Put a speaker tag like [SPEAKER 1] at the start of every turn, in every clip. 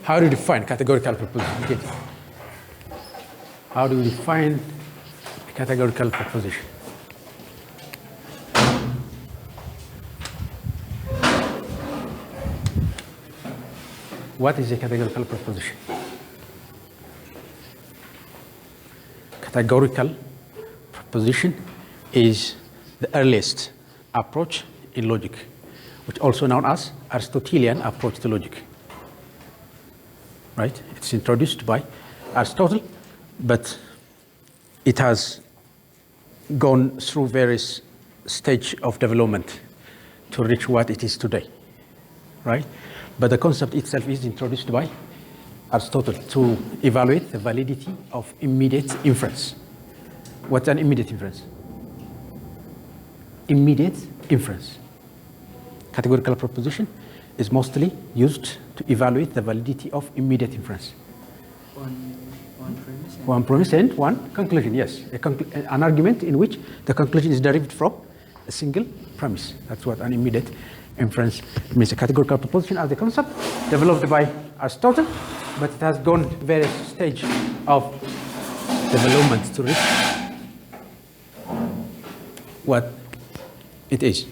[SPEAKER 1] How do you define categorical proposition? How do you define a categorical proposition? What is a categorical proposition? Categorical proposition is the earliest approach in logic, which also known as Aristotelian approach to logic. Right? It's introduced by Aristotle, but it has gone through various stages of development to reach what it is today. Right? But the concept itself is introduced by Aristotle to evaluate the validity of immediate inference. What's an immediate inference? Immediate inference. Categorical proposition is mostly used to evaluate the validity of immediate inference. One premise and one conclusion, yes. An argument in which the conclusion is derived from a single premise. That's what an immediate inference means. A categorical proposition as a concept developed by Aristotle, but it has gone various stages of development to reach what it is.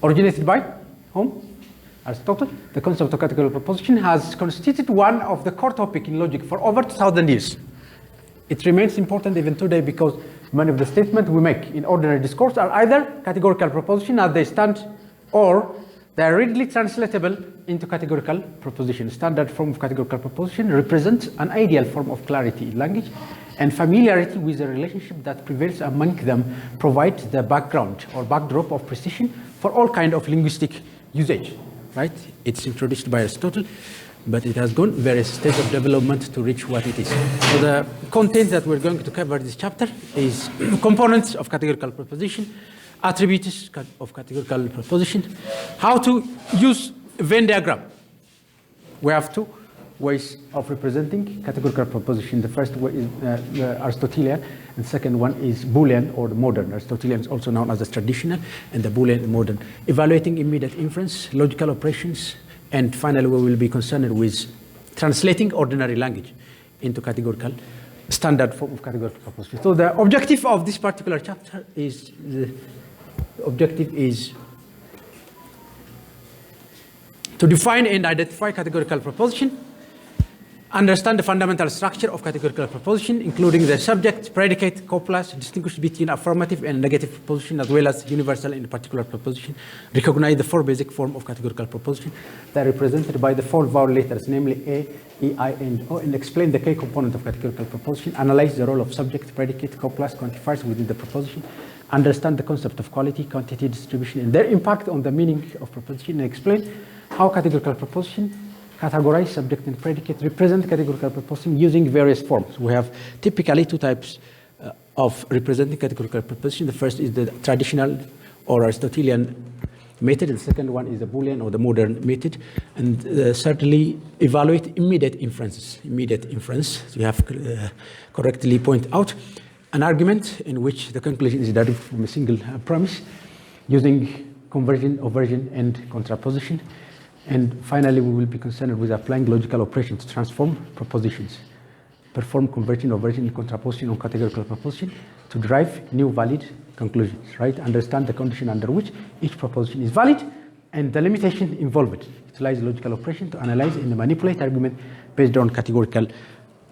[SPEAKER 1] Originated by whom? Aristotle. The concept of categorical proposition has constituted one of the core topics in logic for over 2,000 years. It remains important even today because many of the statements we make in ordinary discourse are either categorical proposition as they stand, or they are readily translatable into categorical proposition. Standard form of categorical proposition represents an ideal form of clarity in language, and familiarity with the relationship that prevails among them provides the background or backdrop of precision for all kind of linguistic usage. Right? It's introduced by Aristotle, but it has gone various stages of development to reach what it is. So the content that we're going to cover this chapter is components of categorical proposition, attributes of categorical proposition, how to use a Venn diagram. We have two ways of representing categorical proposition. The first way is Aristotelian, and the second one is Boolean or the modern. Aristotelian is also known as the traditional, and the Boolean modern. Evaluating immediate inference, logical operations, and finally we will be concerned with translating ordinary language into categorical standard form of categorical proposition. So the objective of this particular chapter is to define and identify categorical proposition, understand the fundamental structure of categorical proposition, including the subject, predicate, coplas, distinguish between affirmative and negative proposition, as well as universal and particular proposition, recognize the four basic forms of categorical proposition that are represented by the four vowel letters, namely A, E, I, and O, and explain the K component of categorical proposition, analyze the role of subject, predicate, coplas, quantifiers within the proposition, understand the concept of quality, quantity, distribution, and their impact on the meaning of proposition, and explain how categorical proposition categorize subject and predicate, represent categorical proposition using various forms. We have typically two types of representing categorical proposition. The first is the traditional or Aristotelian method, and the second one is the Boolean or the modern method. And certainly evaluate immediate inferences. Immediate inference, so you have correctly point out an argument in which the conclusion is derived from a single premise using conversion, oversion, and contraposition. And finally, we will be concerned with applying logical operations to transform propositions, perform conversion, oversion, and contraposition on categorical proposition to derive new valid conclusions, right? Understand the condition under which each proposition is valid and the limitation involved. Utilize logical operation to analyze and manipulate argument based on categorical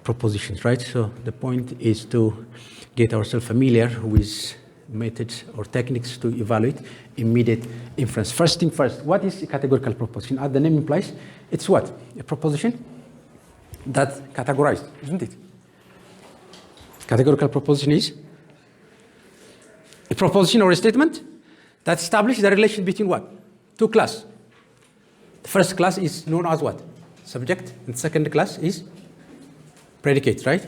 [SPEAKER 1] propositions, right? So the point is to get ourselves familiar with methods or techniques to evaluate immediate inference. First thing first, what is a categorical proposition? As the name implies, it's what? A proposition that's categorized, isn't it? Categorical proposition is a proposition or a statement that establishes the relation between what? Two classes. The first class is known as what? Subject, and the second class is predicate, right?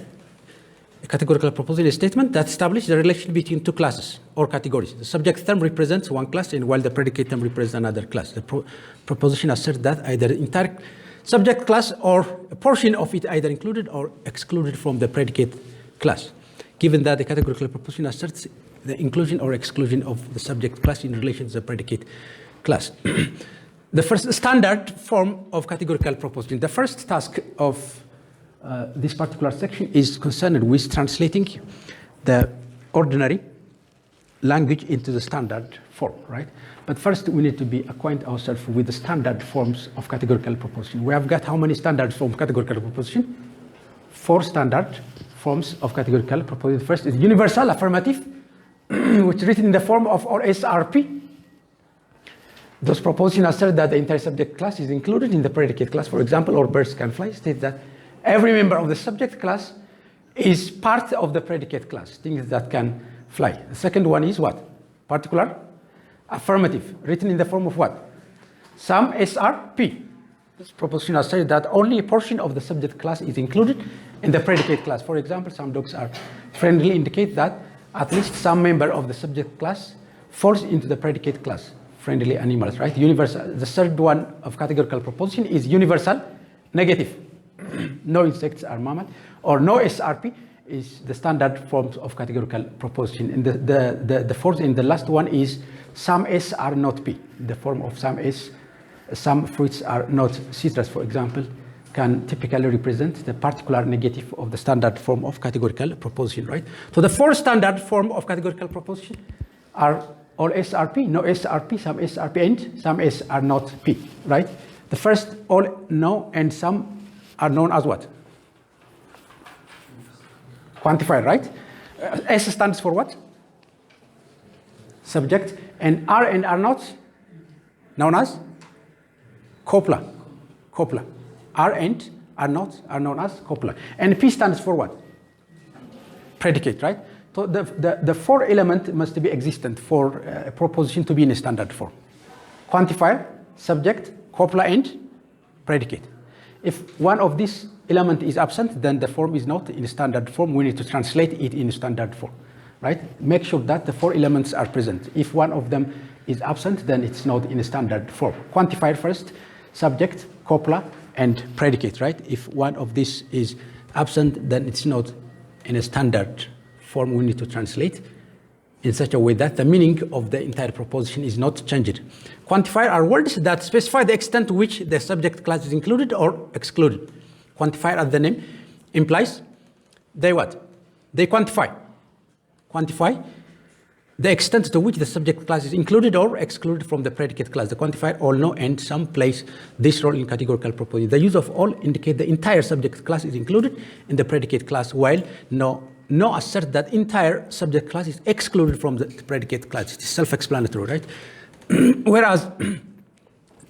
[SPEAKER 1] A categorical proposition is a statement that establishes the relation between two classes or categories. The subject term represents one class, and while the predicate term represents another class. The proposition asserts that either the entire subject class or a portion of it either included or excluded from the predicate class. Given that the categorical proposition asserts the inclusion or exclusion of the subject class in relation to the predicate class. The first standard form of categorical proposition. The first task of this particular section is concerned with translating the ordinary language into the standard form, right? But first we need to be acquaint ourselves with the standard forms of categorical proposition. We have got how many standard forms of categorical proposition? 4 standard forms of categorical proposition. First is universal affirmative, which is written in the form of or SRP. Those propositions assert that the entire subject class is included in the predicate class. For example, or birds can fly states that every member of the subject class is part of the predicate class, things that can fly. The second one is what? Particular affirmative, written in the form of what? Some SRP. This proposition asserts that only a portion of the subject class is included in the predicate class. For example, some dogs are friendly, indicate that at least some member of the subject class falls into the predicate class. Friendly animals, right? Universal. The third one of categorical proposition is universal negative. No insects are mammal, or no SRP is the standard forms of categorical proposition. And the fourth and the last one is some S are not P. The form of some S, some fruits are not citrus, for example, can typically represent the particular negative of the standard form of categorical proposition, right? So the 4 standard form of categorical proposition are all SRP, no SRP, some SRP, and some S are not P, right? The first, all no, and some are known as what? Quantifier, right? S stands for what? Subject. And are not known as copula. Copula. Are and are not are known as copula. And P stands for what? Predicate, right? So the 4 elements must be existent for a proposition to be in a standard form. Quantifier, subject, copula, and predicate. If one of these elements is absent, then the form is not in standard form. We need to translate it in standard form, right? Make sure that the 4 elements are present. If one of them is absent, then it's not in standard form. Quantifier first, subject, copula, and predicate, right? If one of these is absent, then it's not in a standard form. We need to translate in such a way that the meaning of the entire proposition is not changed. Quantifier are words that specify the extent to which the subject class is included or excluded. Quantifier, as the name implies, they what? They quantify. Quantify the extent to which the subject class is included or excluded from the predicate class. The quantifier all, no, and some plays this role in categorical proposition. The use of all indicate the entire subject class is included in the predicate class, while no assert that entire subject class is excluded from the predicate class. It is self-explanatory, right? Whereas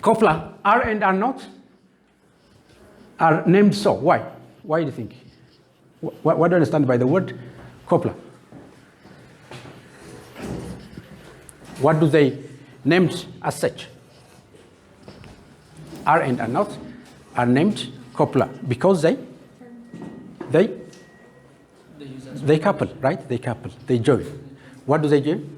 [SPEAKER 1] copula, are and are not, are named so. Why? Why do you think? What do you understand by the word copula? What do they named as such? Are and are not are named copula because they couple, right? They couple, they join. What do they join?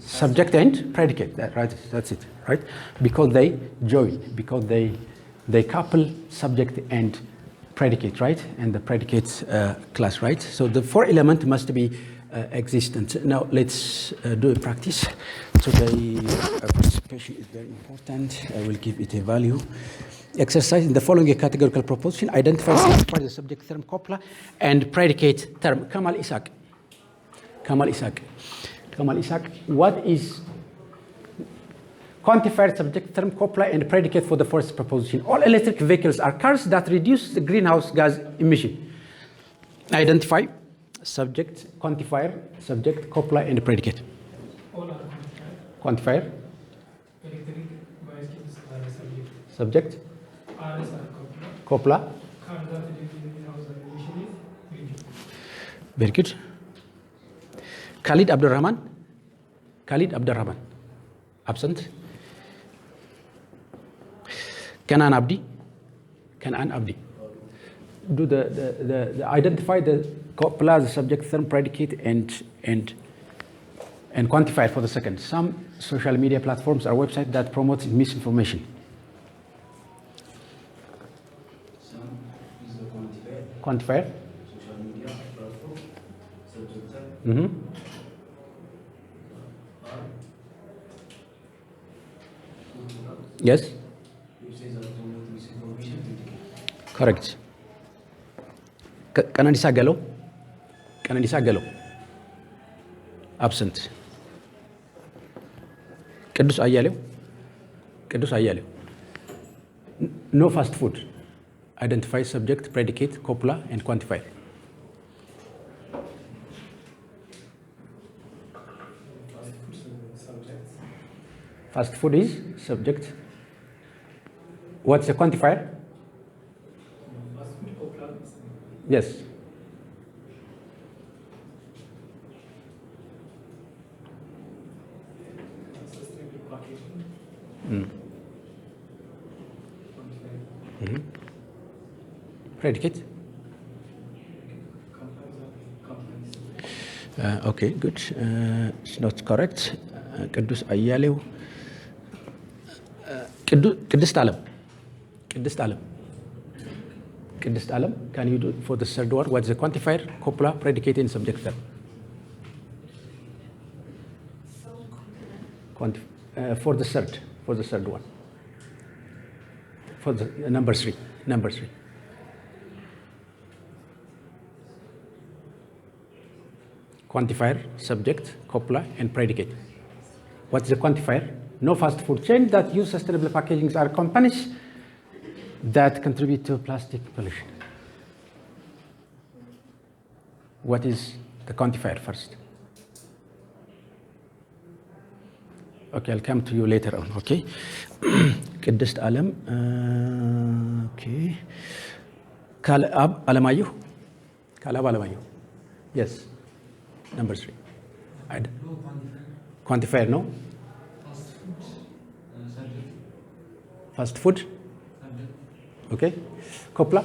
[SPEAKER 1] Subject and predicate, right? That's it, right? Because they join, because they couple subject and predicate, right? And the predicate class, right? So the 4 elements must be existent. Now let's do a practice. Today participation is very important. I will give it a value. Exercise in the following categorical proposition. Identify the subject term copula and predicate term. Kamal Ishaq. What is quantified subject term copula and predicate for the first proposition? All electric vehicles are cars that reduce the greenhouse gas emission. Identify subject, quantifier, subject, copula, and predicate.
[SPEAKER 2] All are
[SPEAKER 1] quantifier.
[SPEAKER 2] Electric bicycles are a subject.
[SPEAKER 1] Subject.
[SPEAKER 2] RS are
[SPEAKER 1] copula.
[SPEAKER 2] Cars that reduce the greenhouse emission is predicate.
[SPEAKER 1] Very good. Khalid Abdurrahman. Absent. Kanan Abdi. Do the identify the copula, the subject, term, predicate, and quantify for the second. Some social media platforms are websites that promote misinformation.
[SPEAKER 3] Some is the
[SPEAKER 1] Quantifier.
[SPEAKER 3] social media platform, subject term,
[SPEAKER 1] Mm-hmm. Yes,
[SPEAKER 3] You say that with this information predicate.
[SPEAKER 1] correct. Kananisa Gallo. Kananisa Gallo. Absent. Kedus Ayaleo. Kedus Ayaleo. No fast food. Identify subject, predicate, copula, and quantifier. Fast food is subject. What's the quantifier? Yes. Predicate. Okay, good. It's not correct. Kedus Ayaleo. Kedus Talam. Kedus Talam. Kedus Talam. Can you do for the third one? What's the quantifier? Copula, predicate, and subject verb. For the third one. For the number three. Quantifier, subject, copula, and predicate. What's the quantifier? No fast food chain that use sustainable packaging are companies that contribute to plastic pollution. What is the quantifier first? Okay, I'll come to you later on, okay? Kedist Alam, okay. Kalab Alamayu? Kalab Alamayu. Yes. Number three. Quantifier, no? Fast food. Okay. Copla.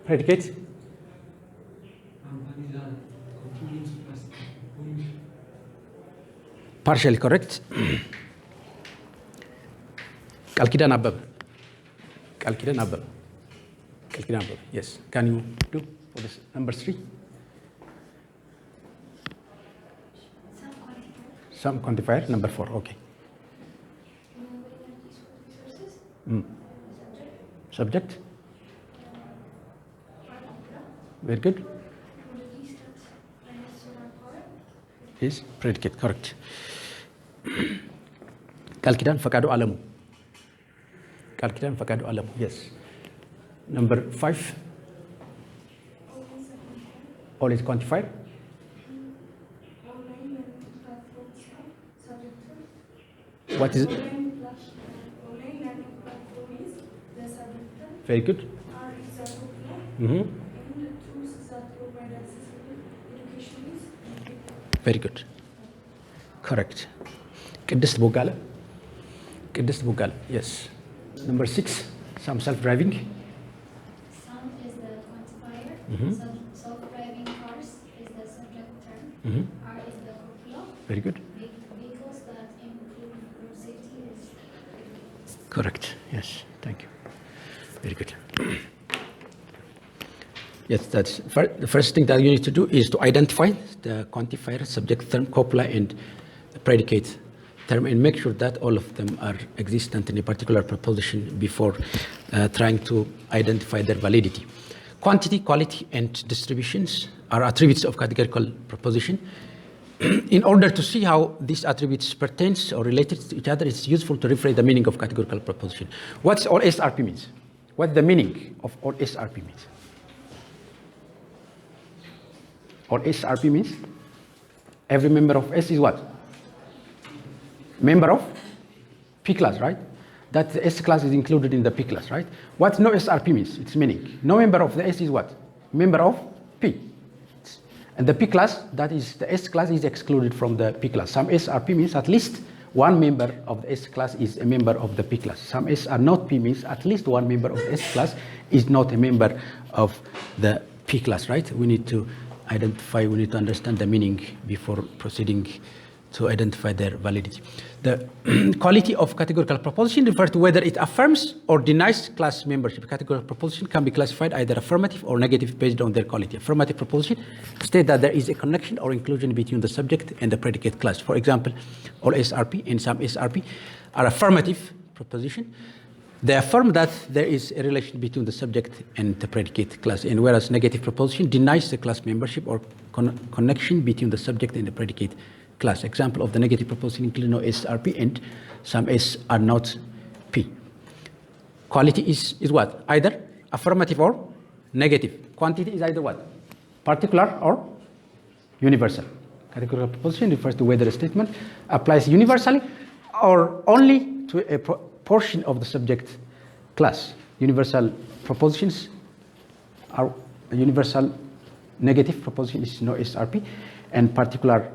[SPEAKER 1] Predicate. Partially correct. Kalkidan Abab. Kalkidan Abab. Yes. Can you do for this number three? Some quantifier. Number four. Okay. Subject. Very good. Is predicate. Correct. Kalkidan Fakado Alamu. Kalkidan Fakado Alamu. Yes. Number five. Always quantifier. What is it? Very good. Very good. Correct. Kedist Bogala. Yes. Number six. Some self-driving.
[SPEAKER 4] Some is the quantifier. Self-driving cars is the subject term. R is the copula.
[SPEAKER 1] Very good.
[SPEAKER 4] Vehicles that improve road safety is
[SPEAKER 1] Correct. Yes. Thank you. Very good. Yes, that's the first thing that you need to do is to identify the quantifier, subject term, copula, and the predicate term, and make sure that all of them are existent in a particular proposition before trying to identify their validity. Quantity, quality, and distributions are attributes of categorical proposition. In order to see how these attributes pertain or related to each other, it's useful to rephrase the meaning of categorical proposition. What's all SRP means? What's the meaning of all SRP means? Or SRP means every member of S is what? Member of P class, right? That the S class is included in the P class, right? What no SRP means? Its meaning. No member of the S is what? Member of P. And the P class, that is the S class, is excluded from the P class. Some SRP means at least one member of the S class is a member of the P class. Some S are not P means at least one member of the S class is not a member of the P class, right? We need to identify, we need to understand the meaning before proceeding to identify their validity. The quality of categorical proposition refers to whether it affirms or denies class membership. Categorical proposition can be classified either affirmative or negative based on their quality. Affirmative proposition state that there is a connection or inclusion between the subject and the predicate class. For example, all SRP and some SRP are affirmative proposition. They affirm that there is a relation between the subject and the predicate class, and whereas negative proposition denies the class membership or connection between the subject and the predicate class. Example of the negative proposition include no SRP and some S are not P. Quality is what? Either affirmative or negative. Quantity is either what? Particular or universal. Categorical proposition refers to whether a statement applies universally or only to a portion of the subject class. Universal propositions are universal negative proposition is no SRP, and particular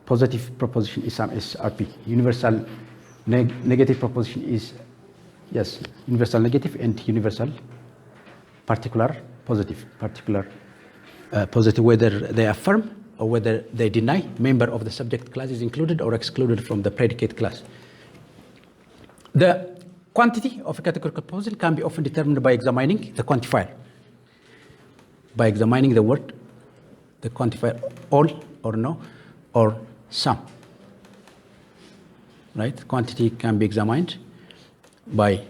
[SPEAKER 1] positive proposition is some SRP. Universal negative proposition is, yes, universal negative and universal particular positive. Particular positive, whether they affirm or whether they deny member of the subject class is included or excluded from the predicate class. The quantity of a categorical proposition can be often determined by examining the quantifier. By examining the word, the quantifier all or no or some. Right? Quantity can be examined by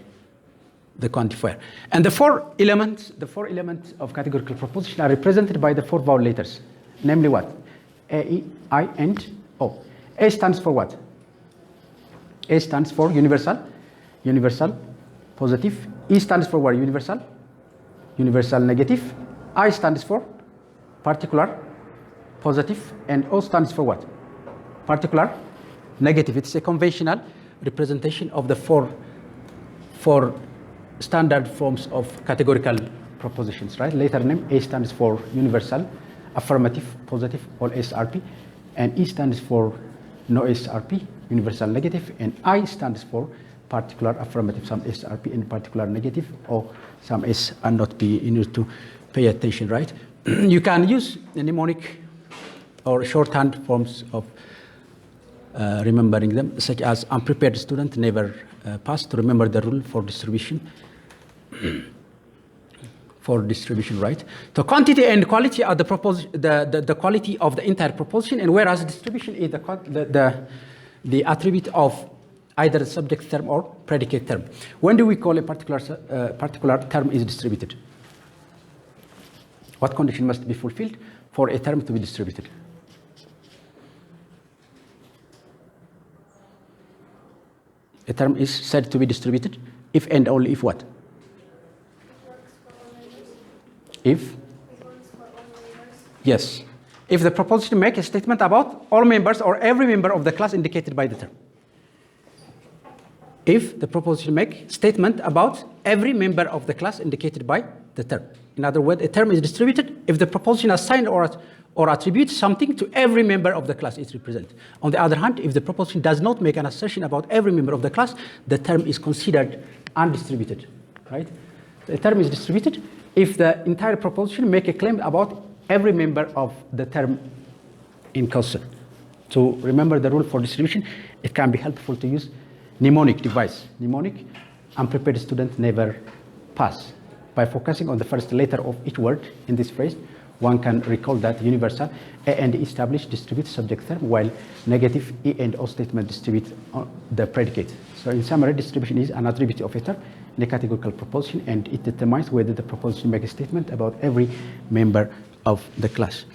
[SPEAKER 1] the quantifier. And the four elements of categorical proposition are represented by the four vowel letters. Namely what? A, E, I, and O. A stands for what? A stands for universal positive. E stands for what? Universal negative. I stands for particular positive, and O stands for what? Particular negative. It's a conventional representation of the four standard forms of categorical propositions, right? Later name, A stands for universal, affirmative, positive, all SRP, and E stands for no SRP, universal negative, and I stands for particular affirmative, some SRP, and particular negative, or some S and not P. You need to pay attention, right? You can use the mnemonic or shorthand forms of remembering them, such as unprepared student never pass, to remember the rule for distribution. Right? So quantity and quality are the quality of the entire proposition, and whereas distribution is the attribute of either the subject term or predicate term. When do we call a particular term is distributed? What condition must be fulfilled for a term to be distributed? A term is said to be distributed if and only if what? If? Yes. If the proposition makes a statement about all members or every member of the class indicated by the term. If the proposition makes statement about every member of the class indicated by the term. In other words, a term is distributed if the proposition assigns or attributes something to every member of the class it represents. On the other hand, if the proposition does not make an assertion about every member of the class, the term is considered undistributed, right? The term is distributed if the entire proposition make a claim about every member of the term in question. To remember the rule for distribution, it can be helpful to use mnemonic device. Mnemonic, unprepared student never pass. By focusing on the first letter of each word in this phrase, one can recall that universal A and E establish distribute subject term, while negative E and O statement distribute the predicate. So in summary, distribution is an attribute of a term in a categorical proposition, and it determines whether the proposition makes a statement about every member of the class.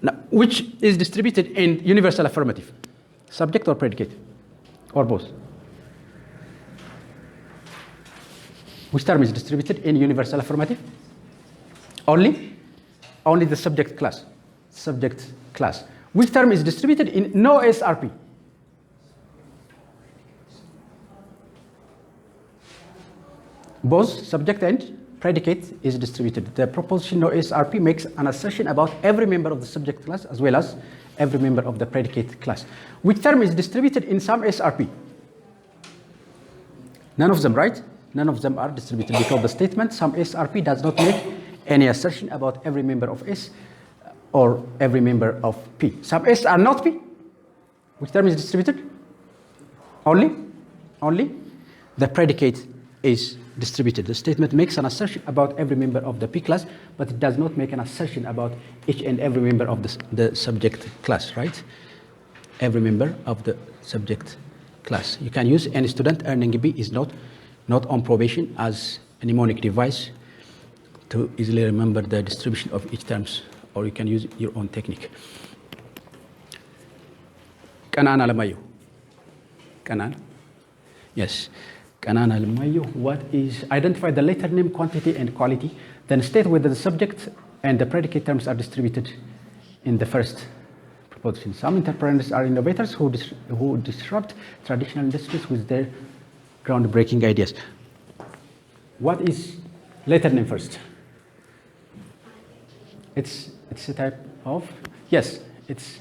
[SPEAKER 1] Now, which is distributed in universal affirmative? Subject or predicate? Or both? Which term is distributed in universal affirmative? Only the subject class. Subject class. Which term is distributed in no SRP? Both subject and predicate is distributed. The proposition no SRP makes an assertion about every member of the subject class as well as every member of the predicate class. Which term is distributed in some SRP? None of them, right? None of them are distributed because the statement some SRP does not make any assertion about every member of S or every member of P. Some S are not P, Which term is distributed? Only the predicate is distributed. The statement makes an assertion about every member of the P class, but it does not make an assertion about each and every member of the subject class, right? Every member of the subject class. You can use any student earning B is not on probation as a mnemonic device to easily remember the distribution of each terms, or you can use your own technique. Kanan Alamayo. Kanan. Yes. Kanan Alamayo. What is identify the letter name, quantity, and quality, then state whether the subject and the predicate terms are distributed in the first proposition. Some entrepreneurs are innovators who disrupt traditional industries with their groundbreaking ideas. What is letter name first? It's a type of, yes, it's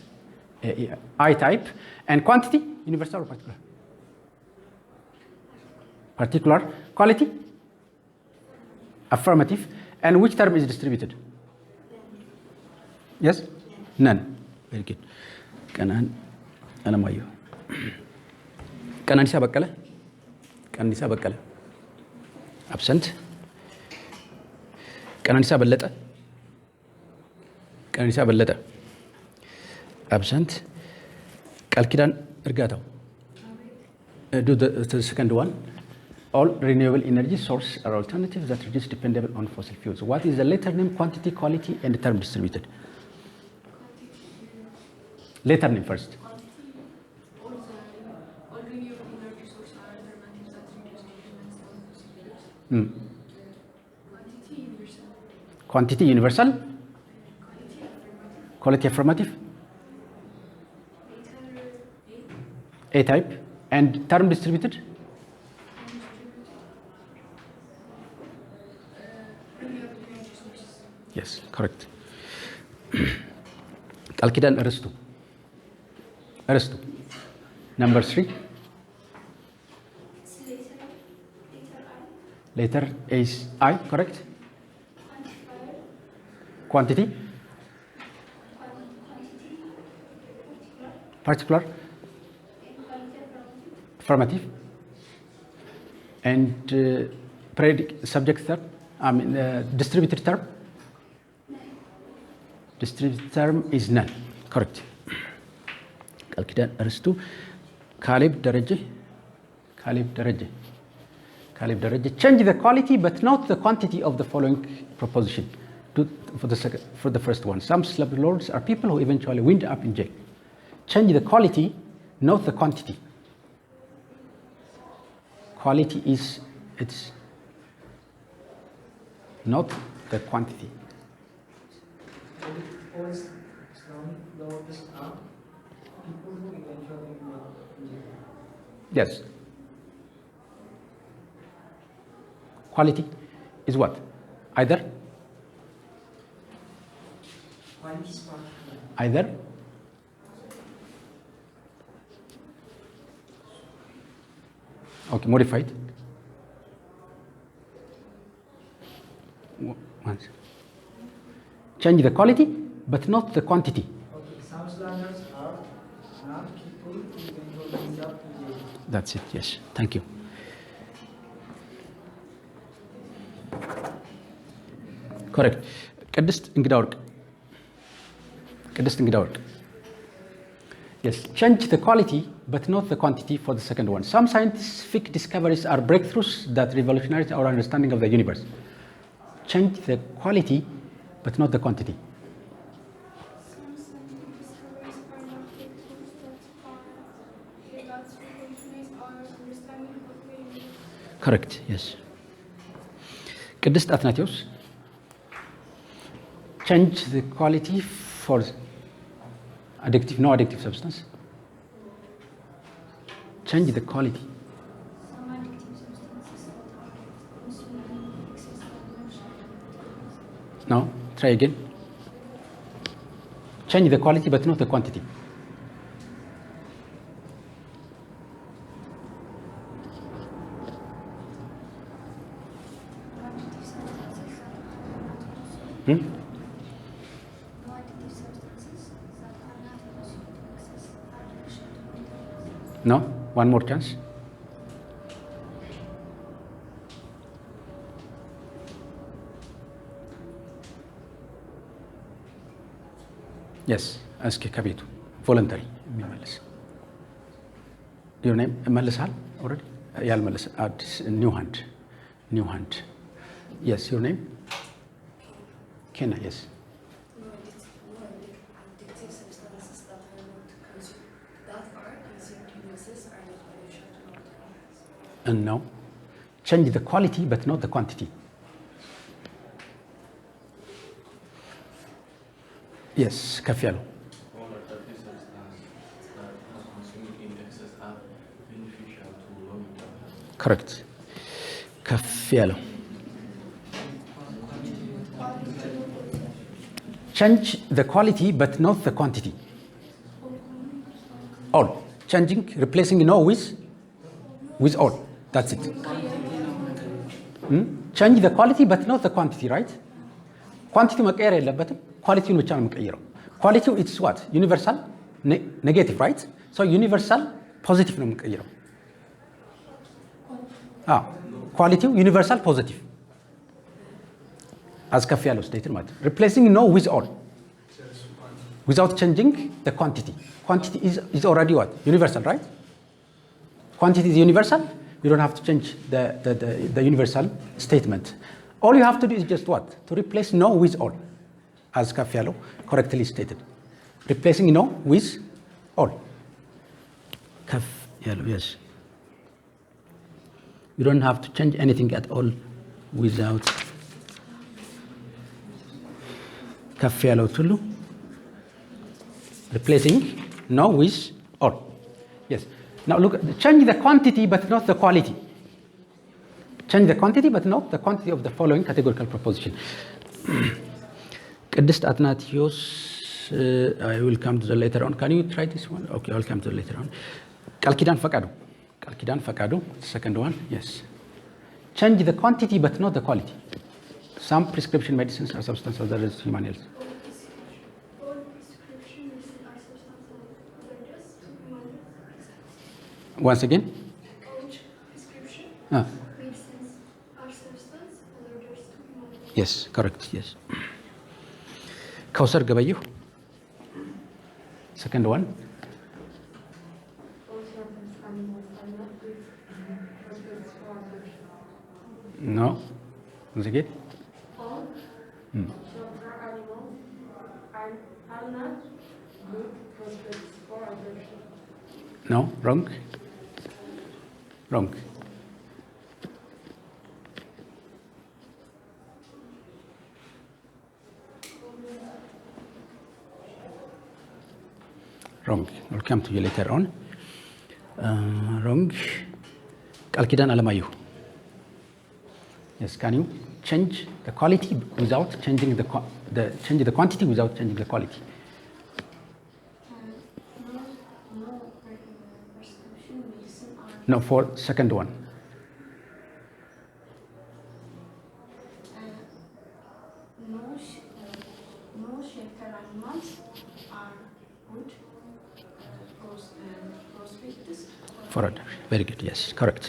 [SPEAKER 1] I type. And quantity, universal or particular? Particular. Quality? Affirmative. And which term is distributed? Yes? None. Very good. Kanan Alamayo. Kananisa Bakala? Kananisa Bakala. Absent. Kananisa Balleta? Kananisa Balleta. Absent. Kalkidan Ergato. Do the second one. All renewable energy sources are alternatives that reduce dependence on fossil fuels. What is the letter name, quantity, quality, and the term distributed? Letter name first.
[SPEAKER 5] All renewable energy sources are alternatives that reduce dependence on fossil fuels.
[SPEAKER 1] Quantity universal. Quality affirmative. A type. And term distributed? Yes, correct. Kalkidan Aristo. Number 3. Letter is I, correct? Quantity. Particular. Affirmative. And subject term, distributed term. Distributed term is none. Correct. Kalkidan Aristo. Kalib Daraje. Change the quality but not the quantity of the following proposition for the first one. Some slave lords are people who eventually wind up in jail. Change the quality, not the quantity. Quality is it's not the quantity. Yes. Quality is what? Either. Okay, modified. Once. Change the quality, but not the quantity.
[SPEAKER 6] Okay, some slanders are not people who eventually end up in jail.
[SPEAKER 1] That's it, yes. Thank you. Correct. ቅድስት እንግዳ ወርቅ Yes, change the quality but not the quantity for the second one. Some scientific discoveries are breakthroughs that revolutionize our understanding of the universe. Change the quality but not the quantity.
[SPEAKER 5] Some scientific discoveries are not breakthroughs that revolutionize our understanding of the universe.
[SPEAKER 1] Correct, yes. ቅድስት አትናቴዎስ change the quality for no addictive substance. Change the quality.
[SPEAKER 4] Some addictive substances that are consumed in excess of
[SPEAKER 1] No, try again. Change the quality but not the quantity.
[SPEAKER 4] addictive substances that are not consumed.
[SPEAKER 1] Hmm?
[SPEAKER 4] No addictive substances that are not consumed in excess are consumed.
[SPEAKER 1] No? One more chance. Yes, እስኪ ከቤቱ ቮለንተሪ የሚመልስ your name መልሳል already ያልመለሰ አዲስ new hand yes your name Kena yes and no change the quality but not the quantity yes ከፍ ያለው
[SPEAKER 3] All artificial substances that are consumed in excess are beneficial to long-term health.
[SPEAKER 1] correct ከፍ ያለው change the quality but not the quantity all changing replacing no with all that's it change the quality but not the quantity right quantity መቀየር የለበትም ኳሊቲውን ብቻ ነው የምንቀይረው ኳሊቲው it's what universal negative right so universal positive ነው የምንቀይረው ኳሊቲው universal positive አስከፍ ያለው ስቴት ማለት replacing no with all without changing the quantity is already what universal right quantity is universal you don't have to change the universal statement all you have to do is just what to replace no with all as ከፍ ያለው correctly stated replacing no with all ከፍ ያለው yes you don't have to change anything at all without ከፍ ያለው ሁሉ replacing no with all yes now look change the quantity but not the quality change the quantity but not the quantity of the following categorical proposition ቅድስት አትናቴዎስ I will come to the later on can you try this one okay I'll come to the later on ቃል ኪዳን ፈቃዱ second one yes change the quantity but not the quality some prescription medicines are substance other than human health
[SPEAKER 5] All prescriptions are substances allergies to human health.
[SPEAKER 1] once again
[SPEAKER 5] All prescription
[SPEAKER 1] ah.
[SPEAKER 5] medicines are substances allergies to human health.
[SPEAKER 1] yes correct yes ከውሰር ገበየሁ second one no once again
[SPEAKER 5] All shelter animals are not good prospects for adoption.
[SPEAKER 1] no wrong wrong I'll come to you later on wrong ቃል ኪዳን አለማየሁ yes can you change the quality without changing change the quantity without changing the quality
[SPEAKER 4] No prescription medicine are
[SPEAKER 1] no for second one
[SPEAKER 4] no shelter animals are good prospects
[SPEAKER 1] for adoption very good yes correct